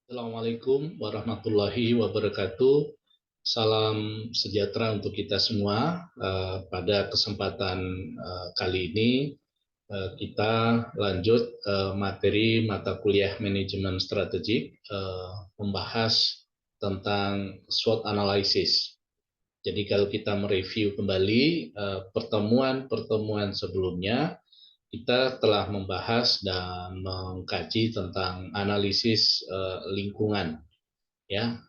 Assalamualaikum warahmatullahi wabarakatuh. Salam sejahtera untuk kita semua. Pada kesempatan kali ini kita lanjut materi mata kuliah manajemen strategik, membahas tentang SWOT analysis. Jadi kalau kita mereview kembali pertemuan-pertemuan sebelumnya, kita telah membahas dan mengkaji tentang analisis lingkungan, ya,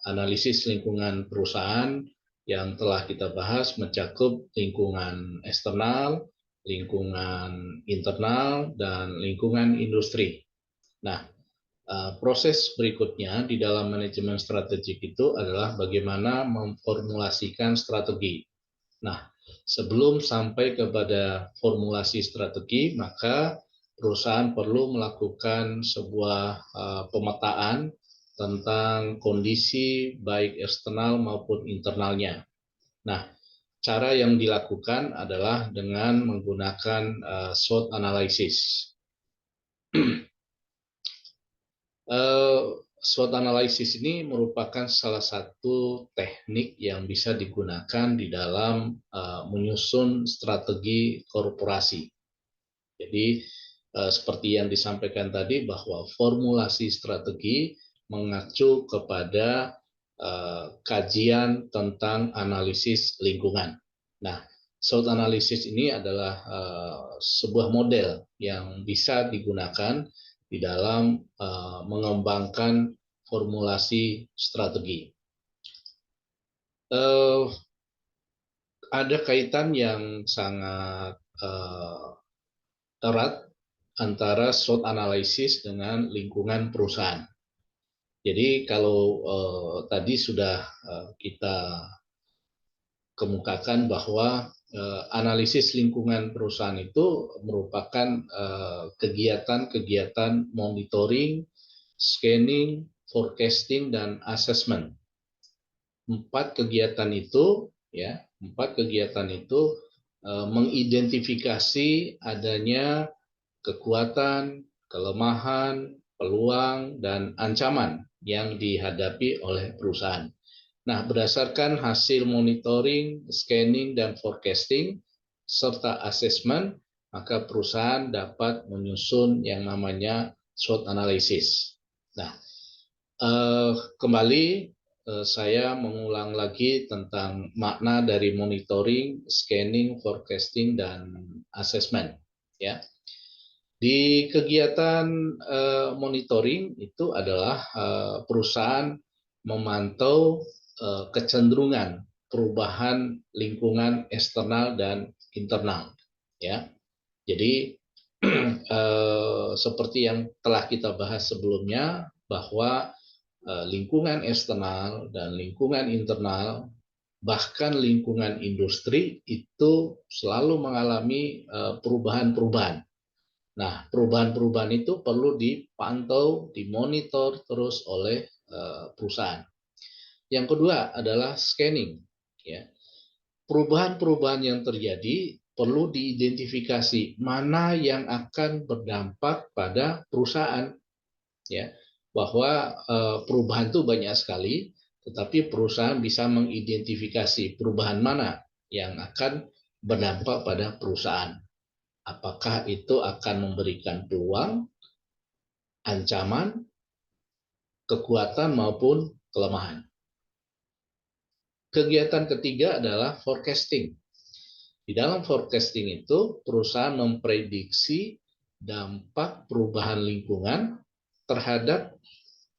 analisis lingkungan perusahaan yang telah kita bahas mencakup lingkungan eksternal, lingkungan internal, dan lingkungan industri. Nah, proses berikutnya di dalam manajemen strategik itu adalah bagaimana memformulasikan strategi. Nah, sebelum sampai kepada formulasi strategi, maka perusahaan perlu melakukan sebuah pemetaan tentang kondisi baik eksternal maupun internalnya. Nah, cara yang dilakukan adalah dengan menggunakan SWOT analysis. SWOT analysis ini merupakan salah satu teknik yang bisa digunakan di dalam menyusun strategi korporasi. Jadi seperti yang disampaikan tadi bahwa formulasi strategi mengacu kepada kajian tentang analisis lingkungan. Nah, SWOT analysis ini adalah sebuah model yang bisa digunakan di dalam mengembangkan formulasi strategi. Ada kaitan yang sangat erat antara SWOT analysis dengan lingkungan perusahaan. Jadi kalau tadi sudah kita kemukakan bahwa analisis lingkungan perusahaan itu merupakan kegiatan-kegiatan monitoring, scanning, forecasting, dan assessment. Empat kegiatan itu mengidentifikasi adanya kekuatan, kelemahan, peluang, dan ancaman yang dihadapi oleh perusahaan. Nah, berdasarkan hasil monitoring, scanning, dan forecasting, serta assessment, maka perusahaan dapat menyusun yang namanya SWOT analysis. Nah, kembali saya mengulang lagi tentang makna dari monitoring, scanning, forecasting, dan assessment. Ya, di kegiatan monitoring itu adalah perusahaan memantau kecenderungan perubahan lingkungan eksternal dan internal, ya. Jadi seperti yang telah kita bahas sebelumnya bahwa lingkungan eksternal dan lingkungan internal bahkan lingkungan industri itu selalu mengalami perubahan-perubahan. Nah, perubahan-perubahan itu perlu dipantau, dimonitor terus oleh perusahaan. Yang kedua adalah scanning. Ya. Perubahan-perubahan yang terjadi perlu diidentifikasi mana yang akan berdampak pada perusahaan. Ya, bahwa perubahan itu banyak sekali, tetapi perusahaan bisa mengidentifikasi perubahan mana yang akan berdampak pada perusahaan. Apakah itu akan memberikan peluang, ancaman, kekuatan maupun kelemahan. Kegiatan ketiga adalah forecasting. Di dalam forecasting itu, perusahaan memprediksi dampak perubahan lingkungan terhadap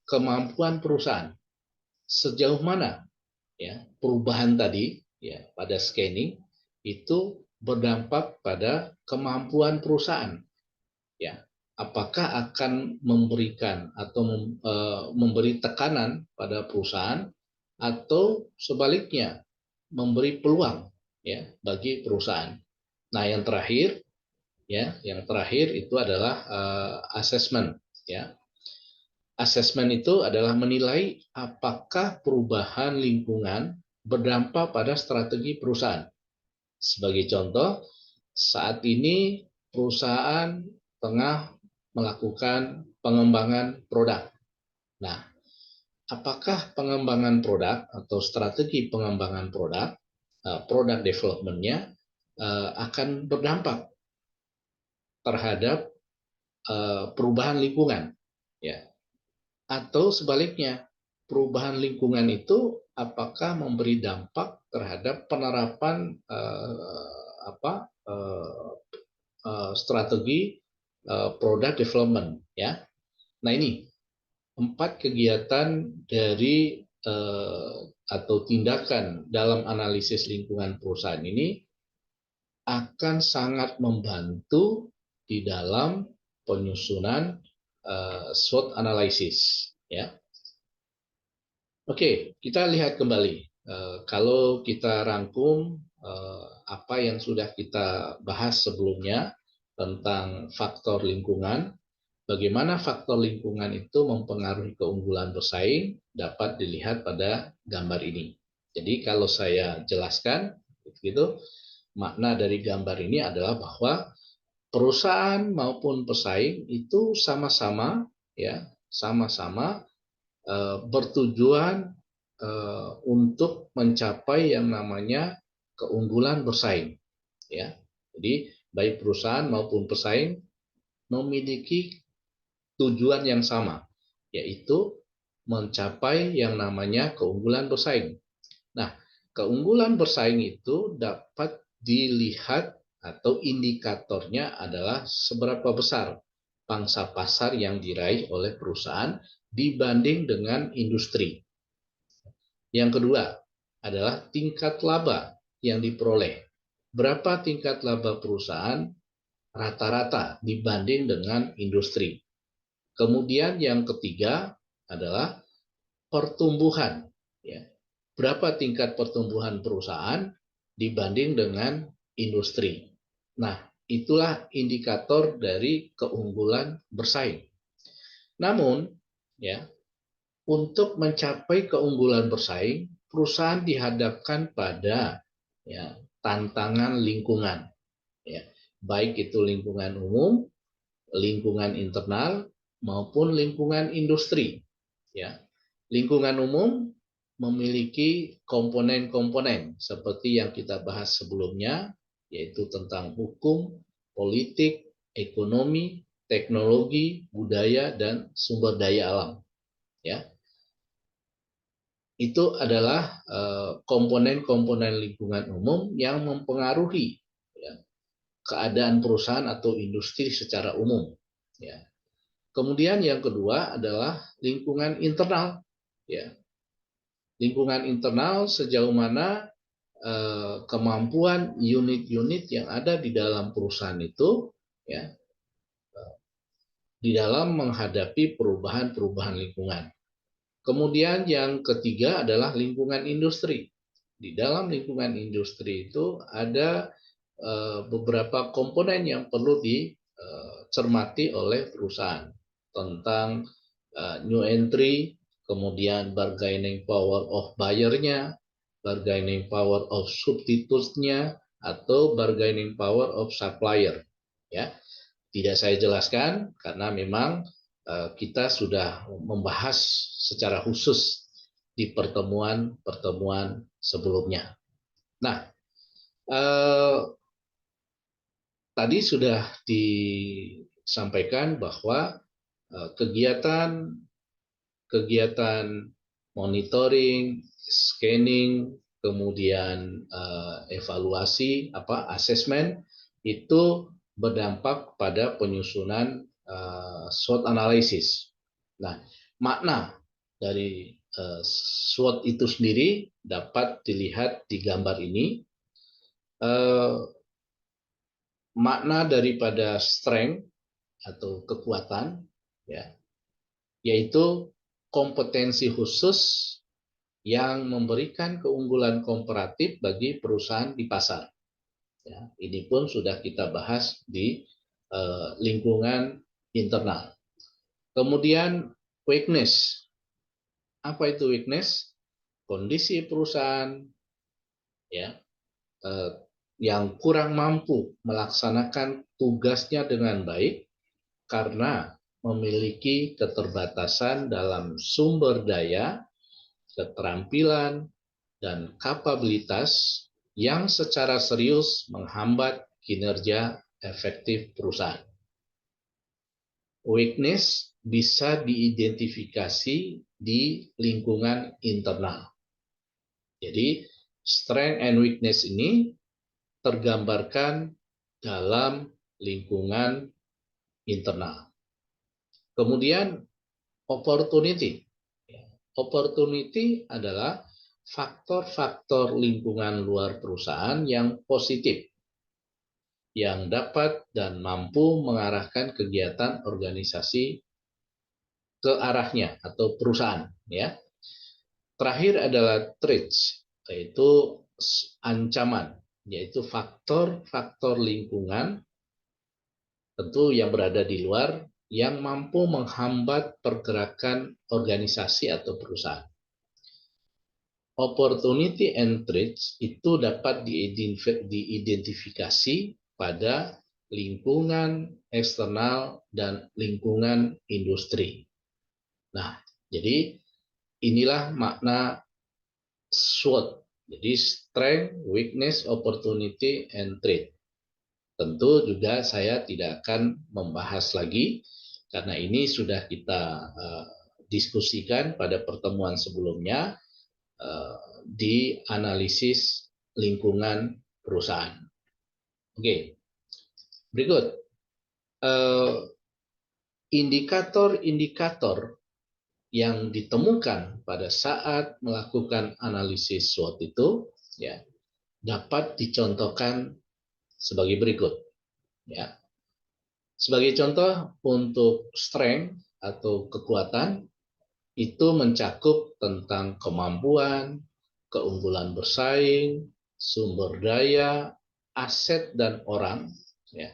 kemampuan perusahaan. Sejauh mana ya perubahan tadi ya pada scanning itu berdampak pada kemampuan perusahaan. Ya, apakah akan memberikan atau memberi tekanan pada perusahaan atau sebaliknya memberi peluang ya bagi perusahaan. Nah, yang terakhir itu adalah assessment ya. Assessment itu adalah menilai apakah perubahan lingkungan berdampak pada strategi perusahaan. Sebagai contoh, saat ini perusahaan tengah melakukan pengembangan produk. Nah, apakah pengembangan produk atau strategi pengembangan produk, product development-nya akan berdampak terhadap perubahan lingkungan, ya? Atau sebaliknya, perubahan lingkungan itu apakah memberi dampak terhadap penerapan strategi product development, ya? Nah, ini 4 kegiatan dari atau tindakan dalam analisis lingkungan perusahaan ini akan sangat membantu di dalam penyusunan SWOT analysis, ya. Oke, kita lihat kembali. Kalau kita rangkum apa yang sudah kita bahas sebelumnya tentang faktor lingkungan, bagaimana faktor lingkungan itu mempengaruhi keunggulan bersaing dapat dilihat pada gambar ini. Jadi kalau saya jelaskan, gitu, makna dari gambar ini adalah bahwa perusahaan maupun pesaing itu sama-sama, ya, sama-sama bertujuan untuk mencapai yang namanya keunggulan bersaing, ya. Jadi baik perusahaan maupun pesaing memiliki tujuan yang sama, yaitu mencapai yang namanya keunggulan bersaing. Nah, keunggulan bersaing itu dapat dilihat atau indikatornya adalah seberapa besar pangsa pasar yang diraih oleh perusahaan dibanding dengan industri. Yang kedua adalah tingkat laba yang diperoleh. Berapa tingkat laba perusahaan rata-rata dibanding dengan industri. Kemudian yang ketiga adalah pertumbuhan. Ya. Berapa tingkat pertumbuhan perusahaan dibanding dengan industri. Nah, itulah indikator dari keunggulan bersaing. Namun, ya, untuk mencapai keunggulan bersaing, perusahaan dihadapkan pada, ya, tantangan lingkungan, ya, baik itu lingkungan umum, lingkungan internal maupun lingkungan industri. Ya, lingkungan umum memiliki komponen-komponen seperti yang kita bahas sebelumnya, yaitu tentang hukum, politik, ekonomi, teknologi, budaya, dan sumber daya alam. Ya, itu adalah komponen-komponen lingkungan umum yang mempengaruhi, ya, keadaan perusahaan atau industri secara umum. Ya. Kemudian yang kedua adalah lingkungan internal. Ya. Lingkungan internal sejauh mana kemampuan unit-unit yang ada di dalam perusahaan itu, ya, di dalam menghadapi perubahan-perubahan lingkungan. Kemudian yang ketiga adalah lingkungan industri. Di dalam lingkungan industri itu ada beberapa komponen yang perlu dicermati oleh perusahaan tentang new entry, kemudian bargaining power of buyer-nya, bargaining power of substitutes-nya, atau bargaining power of supplier. Ya, tidak saya jelaskan karena memang kita sudah membahas secara khusus di pertemuan-pertemuan sebelumnya. Nah, tadi sudah disampaikan bahwa kegiatan monitoring, scanning, kemudian evaluasi, asesmen itu berdampak pada penyusunan SWOT analysis. Nah, makna dari SWOT itu sendiri dapat dilihat di gambar ini. Makna daripada strength atau kekuatan, ya, yaitu kompetensi khusus yang memberikan keunggulan komparatif bagi perusahaan di pasar. Ya, ini pun sudah kita bahas di lingkungan internal. Kemudian weakness. Apa itu weakness? Kondisi perusahaan, ya, yang kurang mampu melaksanakan tugasnya dengan baik karena memiliki keterbatasan dalam sumber daya, keterampilan, dan kapabilitas yang secara serius menghambat kinerja efektif perusahaan. Weakness bisa diidentifikasi di lingkungan internal. Jadi, strength and weakness ini tergambarkan dalam lingkungan internal. Kemudian, opportunity. Opportunity adalah faktor-faktor lingkungan luar perusahaan yang positif, yang dapat dan mampu mengarahkan kegiatan organisasi ke arahnya atau perusahaan. Ya. Terakhir adalah threats, yaitu ancaman, yaitu faktor-faktor lingkungan tentu yang berada di luar yang mampu menghambat pergerakan organisasi atau perusahaan. Opportunity and threats itu dapat diidentifikasi pada lingkungan eksternal dan lingkungan industri. Nah, jadi inilah makna SWOT. Jadi strength, weakness, opportunity, and threat. Tentu juga saya tidak akan membahas lagi karena ini sudah kita diskusikan pada pertemuan sebelumnya di analisis lingkungan perusahaan. Oke, berikut indikator-indikator yang ditemukan pada saat melakukan analisis SWOT itu ya dapat dicontohkan sebagai berikut. Ya. Sebagai contoh untuk strength atau kekuatan itu mencakup tentang kemampuan, keunggulan bersaing, sumber daya, aset dan orang, ya,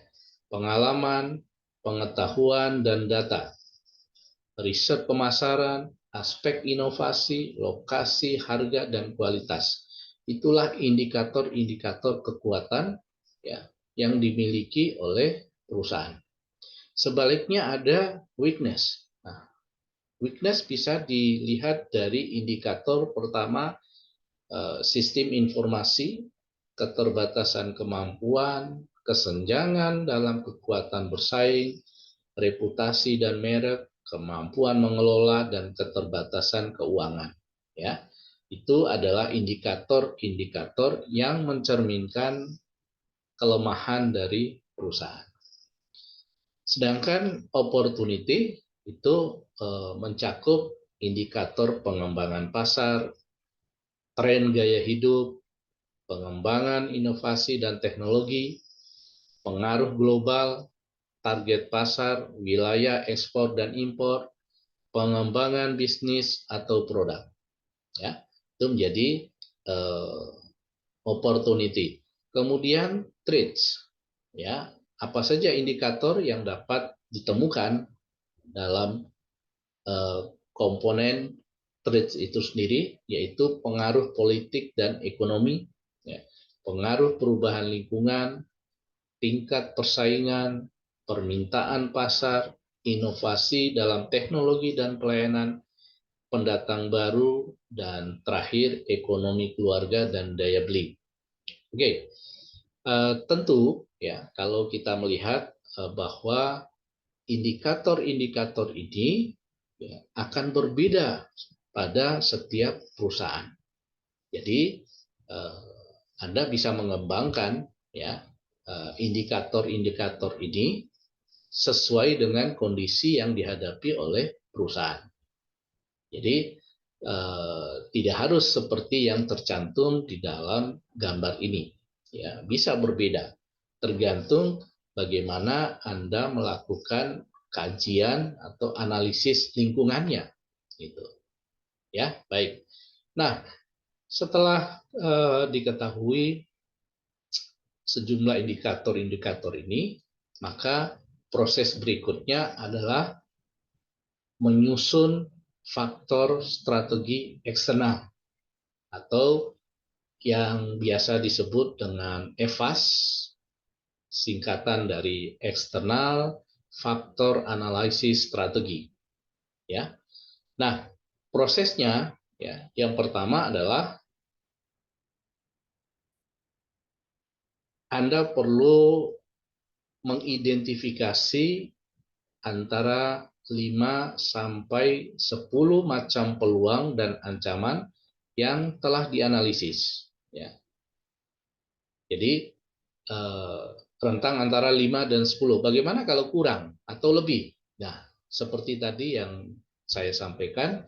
pengalaman, pengetahuan dan data, riset pemasaran, aspek inovasi, lokasi, harga, dan kualitas. Itulah indikator-indikator kekuatan ya, yang dimiliki oleh perusahaan. Sebaliknya ada weakness. Nah, weakness bisa dilihat dari indikator pertama, sistem informasi, keterbatasan kemampuan, kesenjangan dalam kekuatan bersaing, reputasi dan merek, kemampuan mengelola, dan keterbatasan keuangan. Ya, itu adalah indikator-indikator yang mencerminkan kelemahan dari perusahaan. Sedangkan opportunity itu mencakup indikator pengembangan pasar, tren gaya hidup, pengembangan inovasi dan teknologi, pengaruh global, target pasar, wilayah ekspor dan impor, pengembangan bisnis atau produk. Ya, itu menjadi opportunity. Kemudian threats. Ya, apa saja indikator yang dapat ditemukan dalam komponen threats itu sendiri, yaitu pengaruh politik dan ekonomi, ya, pengaruh perubahan lingkungan, tingkat persaingan, permintaan pasar, inovasi dalam teknologi dan pelayanan, pendatang baru, dan terakhir ekonomi keluarga dan daya beli. Oke, tentu ya kalau kita melihat bahwa indikator-indikator ini ya, akan berbeda pada setiap perusahaan. Jadi Anda bisa mengembangkan ya indikator-indikator ini sesuai dengan kondisi yang dihadapi oleh perusahaan. Jadi tidak harus seperti yang tercantum di dalam gambar ini. Ya, bisa berbeda tergantung bagaimana Anda melakukan kajian atau analisis lingkungannya. Gitu. Ya, baik. Nah, setelah diketahui sejumlah indikator-indikator ini, maka proses berikutnya adalah menyusun faktor strategi eksternal atau yang biasa disebut dengan EVAS, singkatan dari External faktor analisis strategi. Ya. Nah, prosesnya ya, yang pertama adalah Anda perlu mengidentifikasi antara 5 sampai 10 macam peluang dan ancaman yang telah dianalisis. Ya. Jadi rentang antara 5 dan 10. Bagaimana kalau kurang atau lebih? Nah, seperti tadi yang saya sampaikan,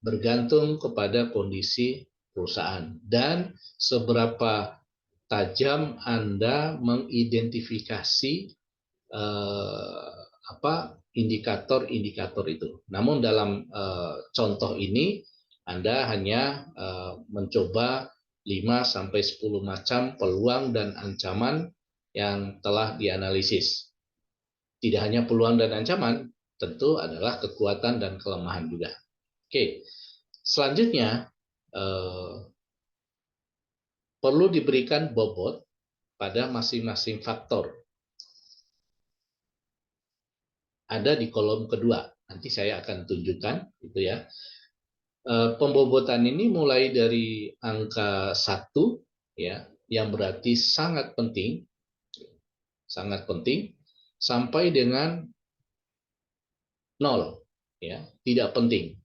bergantung kepada kondisi perusahaan dan seberapa tajam Anda mengidentifikasi indikator-indikator itu. Namun dalam contoh ini Anda hanya mencoba 5 sampai 10 macam peluang dan ancaman yang telah dianalisis. Tidak hanya peluang dan ancaman, tentu adalah kekuatan dan kelemahan juga. Oke. Selanjutnya perlu diberikan bobot pada masing-masing faktor. Ada di kolom kedua. Nanti saya akan tunjukkan, gitu ya. Pembobotan ini mulai dari angka 1, ya, yang berarti sangat penting, sampai dengan 0, ya, tidak penting.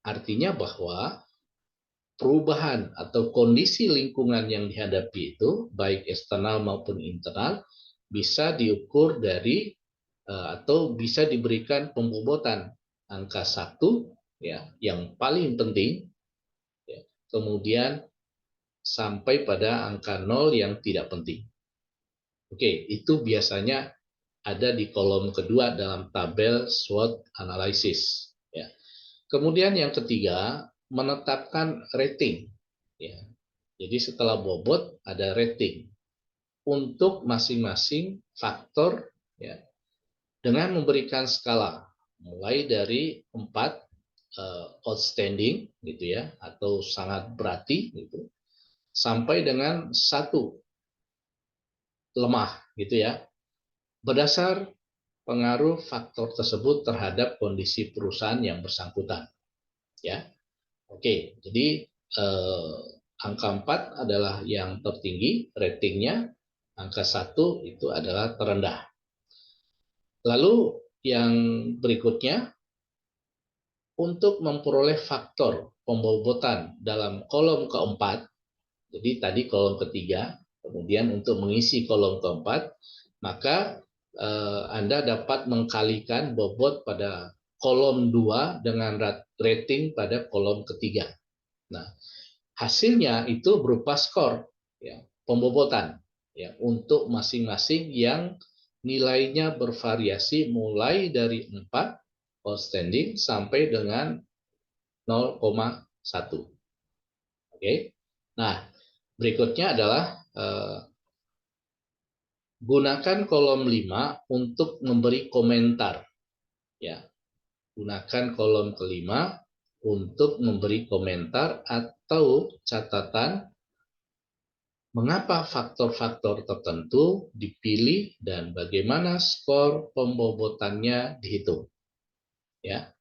Artinya bahwa perubahan atau kondisi lingkungan yang dihadapi itu, baik eksternal maupun internal, bisa diukur dari atau bisa diberikan pembobotan angka 1, ya, yang paling penting, ya, kemudian sampai pada angka 0 yang tidak penting. Oke, itu biasanya ada di kolom kedua dalam tabel SWOT analysis. Ya. Kemudian yang ketiga, menetapkan rating. Ya. Jadi setelah bobot ada rating untuk masing-masing faktor, ya, dengan memberikan skala mulai dari 4 outstanding gitu ya, atau sangat berarti gitu, sampai dengan 1 lemah gitu ya. Berdasar pengaruh faktor tersebut terhadap kondisi perusahaan yang bersangkutan. Ya. Oke, jadi angka 4 adalah yang tertinggi ratingnya, angka 1 itu adalah terendah. Lalu yang berikutnya, untuk memperoleh faktor pembobotan dalam kolom keempat, jadi tadi kolom ketiga, kemudian untuk mengisi kolom keempat, maka Anda dapat mengkalikan bobot pada kolom 2 dengan rating pada kolom ketiga. Nah, hasilnya itu berupa skor, ya, pembobotan, ya, untuk masing-masing yang nilainya bervariasi mulai dari 4 outstanding sampai dengan 0,1. Oke. Nah, berikutnya adalah gunakan kolom 5 untuk memberi komentar. Ya. Gunakan kolom kelima untuk memberi komentar atau catatan mengapa faktor-faktor tertentu dipilih dan bagaimana skor pembobotannya dihitung. Ya.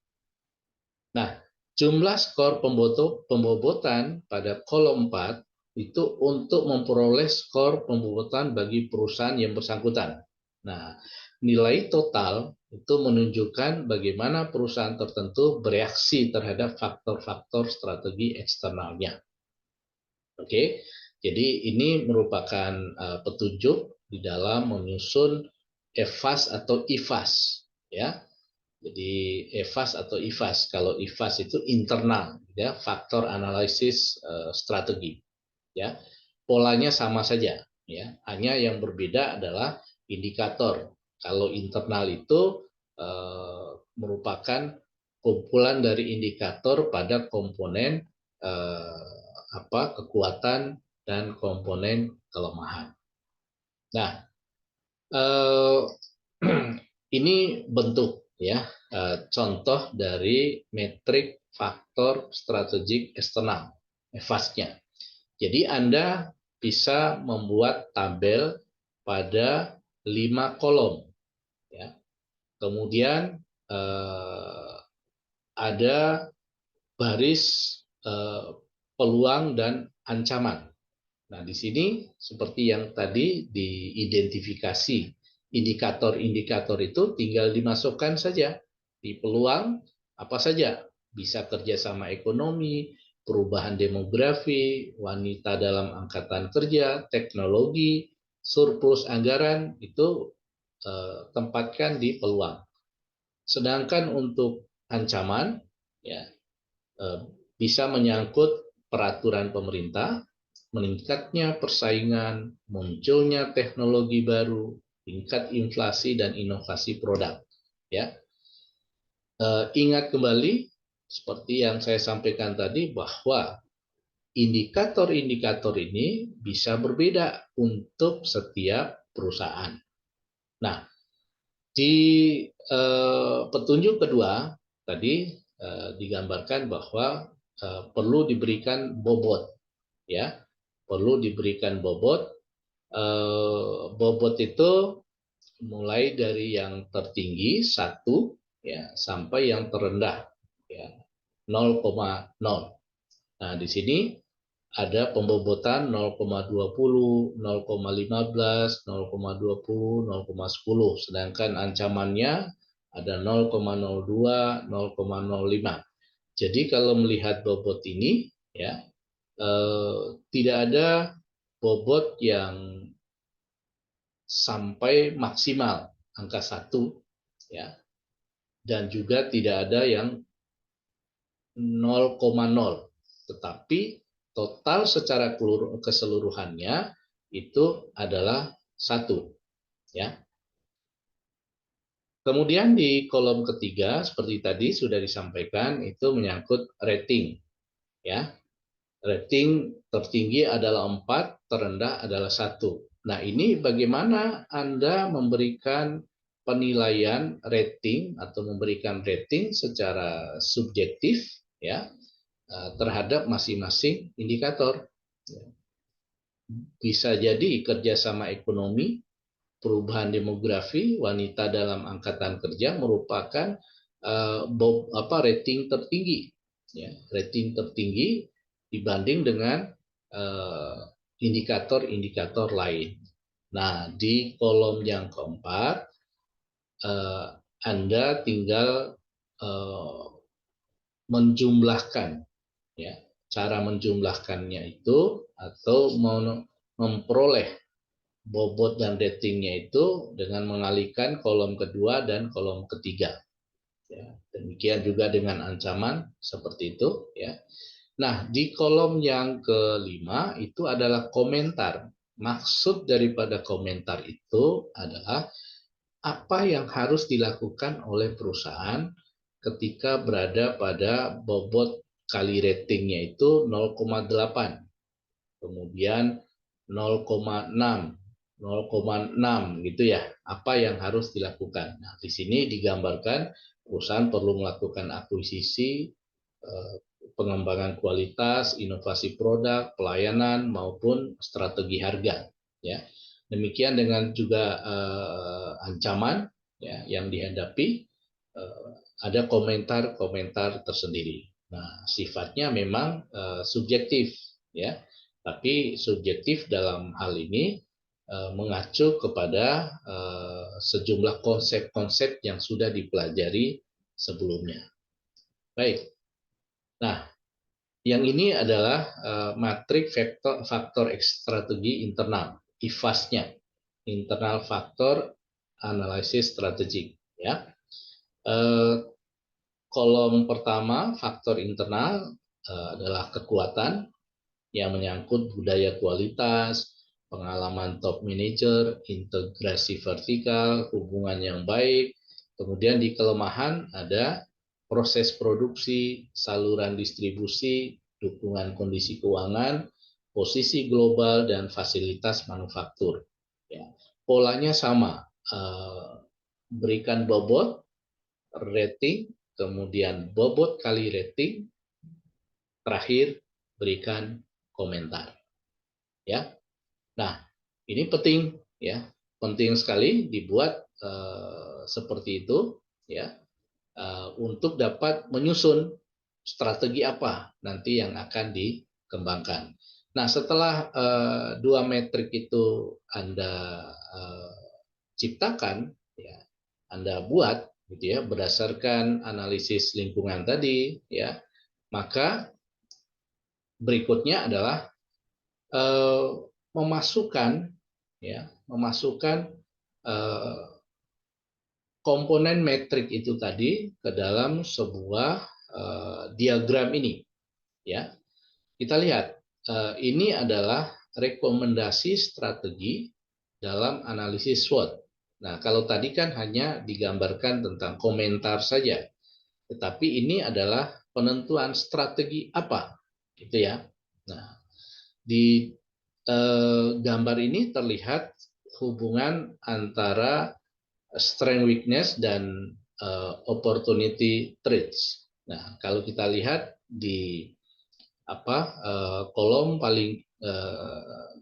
Nah, jumlah skor pembobotan pada kolom 4 itu untuk memperoleh skor pembobotan bagi perusahaan yang bersangkutan. Nah, nilai total itu menunjukkan bagaimana perusahaan tertentu bereaksi terhadap faktor-faktor strategi eksternalnya. Oke, jadi ini merupakan petunjuk di dalam menyusun EVAS atau IFAS, ya. Jadi EVAS atau IFAS, kalau IFAS itu internal, ya, faktor analisis strategi, ya. Polanya sama saja, ya. Hanya yang berbeda adalah indikator. Kalau internal itu merupakan kumpulan dari indikator pada komponen kekuatan dan komponen kelemahan. Nah, ini bentuk, ya, contoh dari metrik faktor strategik eksternal, EVAS-nya. Jadi Anda bisa membuat tabel pada 5 kolom, ya. Kemudian ada baris peluang dan ancaman. Nah, di sini seperti yang tadi diidentifikasi, indikator-indikator itu tinggal dimasukkan saja. Di peluang apa saja, bisa kerjasama ekonomi, perubahan demografi, wanita dalam angkatan kerja, teknologi, surplus anggaran, itu tempatkan di peluang. Sedangkan untuk ancaman, ya, bisa menyangkut peraturan pemerintah, meningkatnya persaingan, munculnya teknologi baru, tingkat inflasi dan inovasi produk. Ya, ingat kembali seperti yang saya sampaikan tadi bahwa indikator-indikator ini bisa berbeda untuk setiap perusahaan. Nah, di petunjuk kedua tadi digambarkan bahwa perlu diberikan bobot, ya, perlu diberikan bobot. Bobot itu mulai dari yang tertinggi 1 ya sampai yang terendah ya 0,0. Nah, di sini ada pembobotan 0,20, 0,15, 0,20, 0,10. Sedangkan ancamannya ada 0,02, 0,05. Jadi kalau melihat bobot ini ya tidak ada bobot yang sampai maksimal angka 1 ya, dan juga tidak ada yang 0,0, tetapi total secara keseluruhannya itu adalah 1 ya. Kemudian di kolom ketiga seperti tadi sudah disampaikan itu menyangkut rating ya. Rating tertinggi adalah 4, terendah adalah 1. Nah, ini bagaimana Anda memberikan penilaian rating atau memberikan rating secara subjektif ya terhadap masing-masing indikator. Bisa jadi kerjasama ekonomi, perubahan demografi, wanita dalam angkatan kerja merupakan rating tertinggi, ya, rating tertinggi dibanding dengan indikator-indikator lain. Nah, di kolom yang keempat, Anda tinggal menjumlahkan, ya, cara menjumlahkannya itu atau memperoleh bobot dan ratingnya itu dengan mengalihkan kolom kedua dan kolom ketiga. Ya, demikian juga dengan ancaman seperti itu. Ya. Nah, di kolom yang kelima itu adalah komentar. Maksud daripada komentar itu adalah apa yang harus dilakukan oleh perusahaan ketika berada pada bobot kali ratingnya itu 0,8, kemudian 0,6, 0,6 gitu ya. Apa yang harus dilakukan? Nah, di sini digambarkan perusahaan perlu melakukan akuisisi, pengembangan kualitas, inovasi produk, pelayanan maupun strategi harga. Ya, demikian dengan juga ancaman ya yang dihadapi. Ada komentar-komentar tersendiri. Nah, sifatnya memang subjektif, ya, tapi subjektif dalam hal ini mengacu kepada sejumlah konsep-konsep yang sudah dipelajari sebelumnya. Baik. Nah, yang ini adalah matrik faktor strategi internal, IFAS-nya, Internal Factor Analysis Strategic. Ya. Kolom pertama, faktor internal, adalah kekuatan yang menyangkut budaya kualitas, pengalaman top manager, integrasi vertikal, hubungan yang baik. Kemudian di kelemahan ada proses produksi, saluran distribusi, dukungan kondisi keuangan, posisi global, dan fasilitas manufaktur. Ya. Polanya sama, berikan bobot, rating, kemudian bobot kali rating, terakhir berikan komentar. Ya. Nah, ini penting ya. penting sekali dibuat seperti itu, ya, untuk dapat menyusun strategi apa nanti yang akan dikembangkan. Nah, setelah dua metrik itu Anda ciptakan, ya, Anda buat, gitu ya, berdasarkan analisis lingkungan tadi, ya, maka berikutnya adalah memasukkan, ya, komponen metrik itu tadi ke dalam sebuah diagram ini, ya. Kita lihat, ini adalah rekomendasi strategi dalam analisis SWOT. Nah, kalau tadi kan hanya digambarkan tentang komentar saja, tetapi ini adalah penentuan strategi apa, gitu ya. Nah, di gambar ini terlihat hubungan antara strength weakness dan opportunity traits. Nah, kalau kita lihat di kolom paling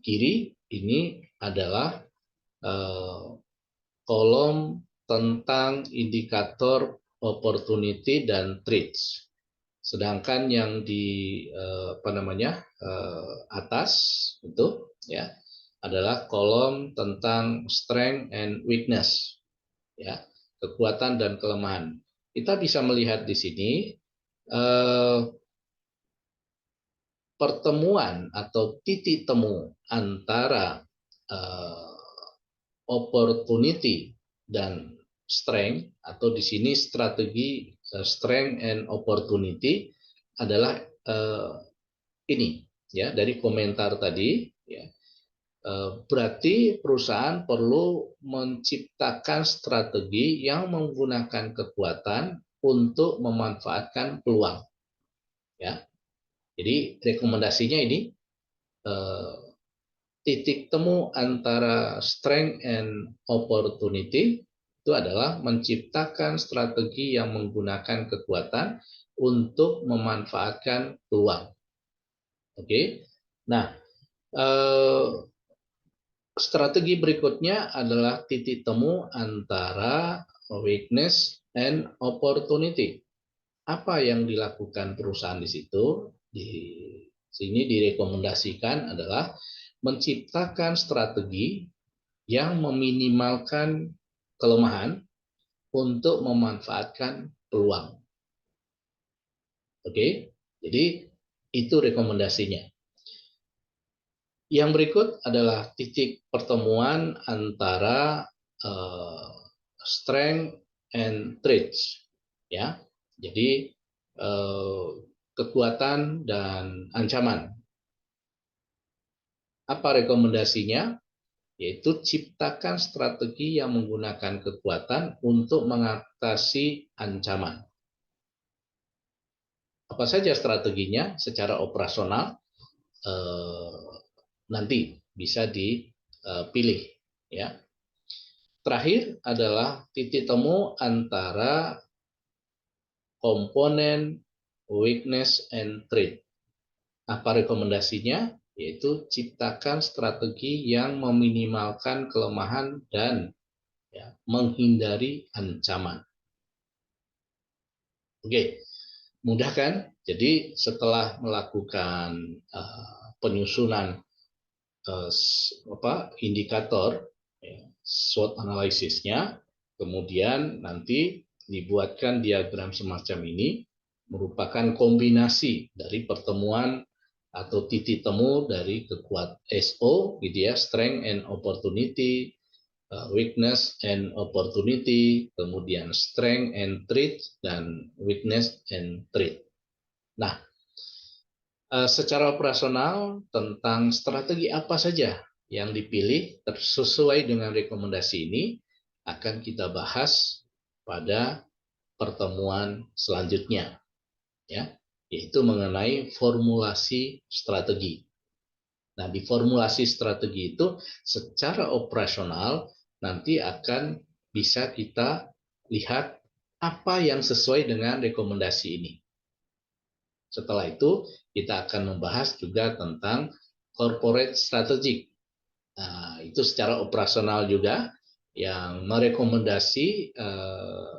kiri ini adalah kolom tentang indikator opportunity dan traits. Sedangkan yang di atas itu, ya, adalah kolom tentang strength and weakness, ya, kekuatan dan kelemahan. Kita bisa melihat di sini pertemuan atau titik temu antara opportunity dan strength, atau di sini strategi strength and opportunity adalah ini, ya, dari komentar tadi, ya. Berarti perusahaan perlu menciptakan strategi yang menggunakan kekuatan untuk memanfaatkan peluang, ya. Jadi rekomendasinya ini titik temu antara strength and opportunity itu adalah menciptakan strategi yang menggunakan kekuatan untuk memanfaatkan peluang. Oke. Nah, strategi berikutnya adalah titik temu antara weakness and opportunity. Apa yang dilakukan perusahaan di situ? Di sini direkomendasikan adalah menciptakan strategi yang meminimalkan kelemahan untuk memanfaatkan peluang. Oke, jadi itu rekomendasinya. Yang berikut adalah titik pertemuan antara strength and traits, ya. Jadi kekuatan dan ancaman. Apa rekomendasinya? Yaitu ciptakan strategi yang menggunakan kekuatan untuk mengatasi ancaman. Apa saja strateginya secara operasional nanti bisa dipilih, ya. Terakhir adalah titik temu antara komponen weakness and trait. Apa rekomendasinya? Yaitu ciptakan strategi yang meminimalkan kelemahan dan, ya, menghindari ancaman. Oke, mudah kan? Jadi setelah melakukan penyusunan indikator, ya, SWOT analisisnya, kemudian nanti dibuatkan diagram semacam ini, merupakan kombinasi dari pertemuan atau titik temu dari kekuatan SO, gitu ya, strength and opportunity, weakness and opportunity, kemudian strength and trait, dan weakness and trait. Nah, secara operasional tentang strategi apa saja yang dipilih sesuai dengan rekomendasi ini akan kita bahas pada pertemuan selanjutnya, ya, yaitu mengenai formulasi strategi. Nah, di formulasi strategi itu secara operasional nanti akan bisa kita lihat apa yang sesuai dengan rekomendasi ini. Setelah itu kita akan membahas juga tentang corporate strategy Nah, itu secara operasional juga yang merekomendasi eh,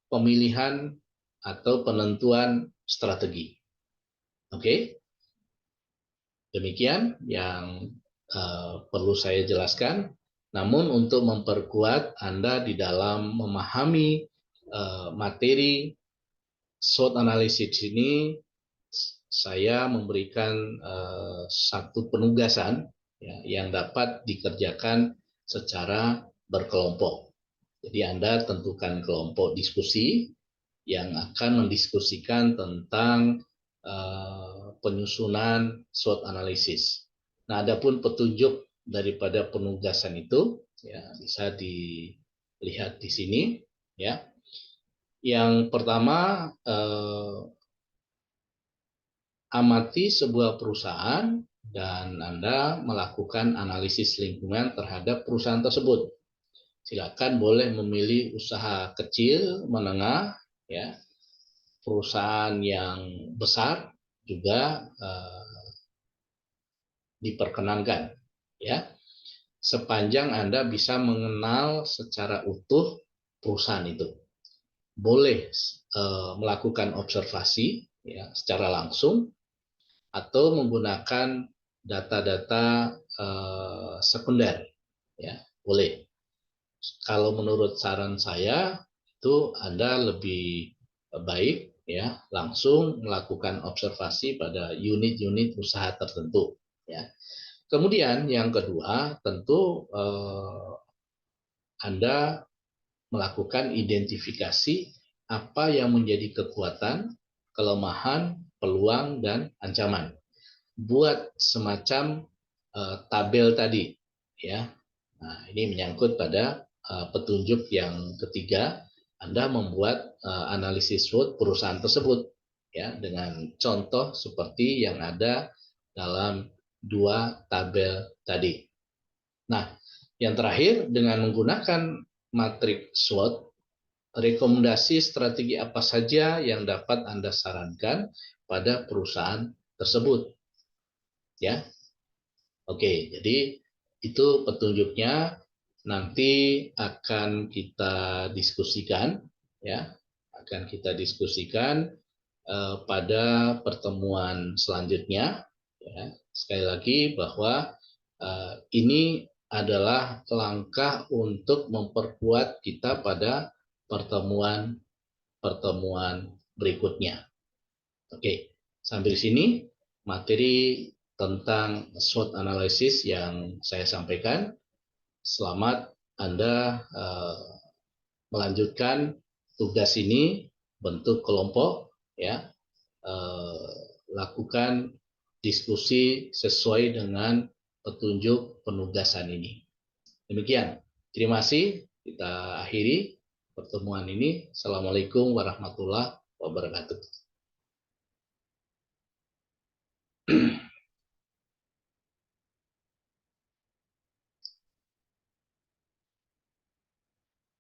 pemilihan atau penentuan strategi. Oke, demikian yang perlu saya jelaskan. Namun untuk memperkuat Anda di dalam memahami materi SWOT analisis ini, saya memberikan satu penugasan ya, yang dapat dikerjakan secara berkelompok. Jadi Anda tentukan kelompok diskusi yang akan mendiskusikan tentang penyusunan SWOT analisis. Nah, adapun petunjuk daripada penugasan itu ya bisa dilihat di sini ya. Yang pertama, amati sebuah perusahaan dan Anda melakukan analisis lingkungan terhadap perusahaan tersebut. Silakan boleh memilih usaha kecil, menengah, ya, perusahaan yang besar juga diperkenankan, ya, sepanjang Anda bisa mengenal secara utuh perusahaan itu. Boleh melakukan observasi, ya, secara langsung atau menggunakan data-data sekunder, ya, boleh. Kalau menurut saran saya itu Anda lebih baik ya langsung melakukan observasi pada unit-unit usaha tertentu ya. Kemudian yang kedua tentu Anda melakukan identifikasi apa yang menjadi kekuatan, kelemahan, peluang dan ancaman. Buat semacam tabel tadi ya. Nah, ini menyangkut pada petunjuk yang ketiga. Anda membuat analisis SWOT perusahaan tersebut ya dengan contoh seperti yang ada dalam dua tabel tadi. Nah, yang terakhir dengan menggunakan matriks SWOT, rekomendasi strategi apa saja yang dapat Anda sarankan pada perusahaan tersebut ya. Oke, jadi itu petunjuknya nanti akan kita diskusikan ya, akan kita diskusikan pada pertemuan selanjutnya ya. Sekali lagi bahwa ini adalah langkah untuk memperkuat kita pada pertemuan-pertemuan berikutnya. Oke, sampai di sini materi tentang SWOT analysis yang saya sampaikan. Selamat Anda melanjutkan tugas ini bentuk kelompok ya. Lakukan diskusi sesuai dengan petunjuk penugasan ini. Demikian. Terima kasih. Kita akhiri pertemuan ini. Assalamualaikum warahmatullahi wabarakatuh.